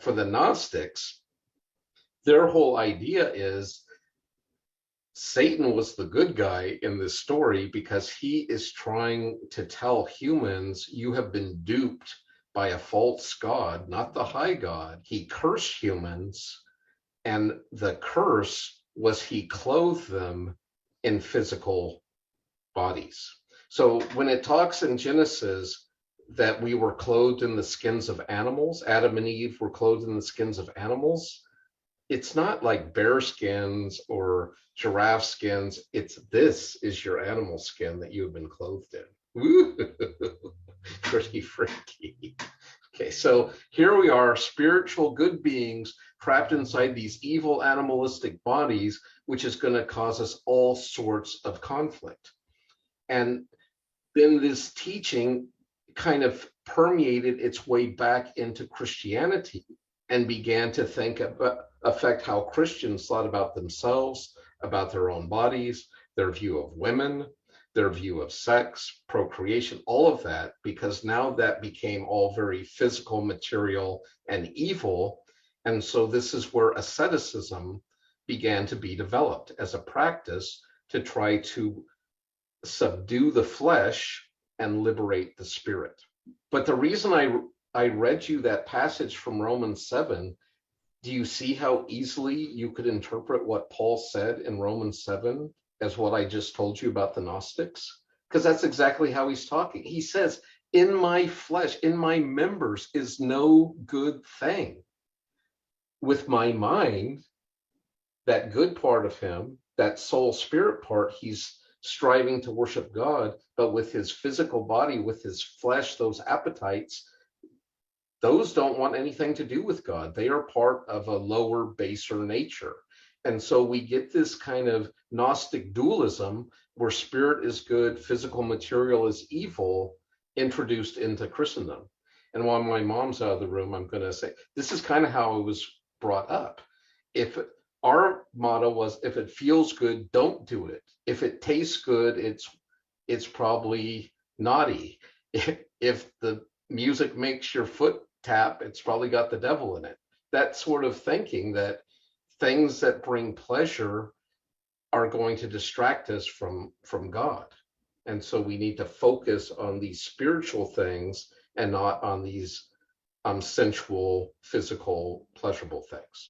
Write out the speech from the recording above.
For the Gnostics, their whole idea is Satan was the good guy in this story because he is trying to tell humans, you have been duped by a false god, not the high god. He cursed humans, and the curse was he clothed them in physical bodies. So when it talks in Genesis that we were clothed in the skins of animals, Adam and Eve were clothed in the skins of animals, it's not like bear skins or giraffe skins. It's this is your animal skin that you have been clothed in. Woo! Pretty freaky. Okay, so here we are, spiritual good beings trapped inside these evil animalistic bodies, which is going to cause us all sorts of conflict. And then this teaching kind of permeated its way back into Christianity and began to affect how Christians thought about themselves, about their own bodies, their view of women, their view of sex, procreation, all of that, because now that became all very physical, material, and evil. And so this is where asceticism began to be developed as a practice to try to subdue the flesh and liberate the spirit. But the reason I read you that passage from Romans 7, do you see how easily you could interpret what Paul said in Romans 7 as what I just told you about the Gnostics? Because that's exactly how he's talking. He says, in my flesh, in my members is no good thing. With my mind, that good part of him, that soul spirit part, he's striving to worship God, but with his physical body, with his flesh, those appetites, those don't want anything to do with God. They are part of a lower, baser nature. And so we get this kind of Gnostic dualism where spirit is good, physical material is evil, introduced into Christendom. And while my mom's out of the room, I'm going to say, this is kind of how I was brought up. If our motto was, if it feels good, don't do it. If it tastes good, it's probably naughty. If the music makes your foot tap, it's probably got the devil in it. That sort of thinking that things that bring pleasure are going to distract us from God. And so we need to focus on these spiritual things and not on these sensual, physical, pleasurable things.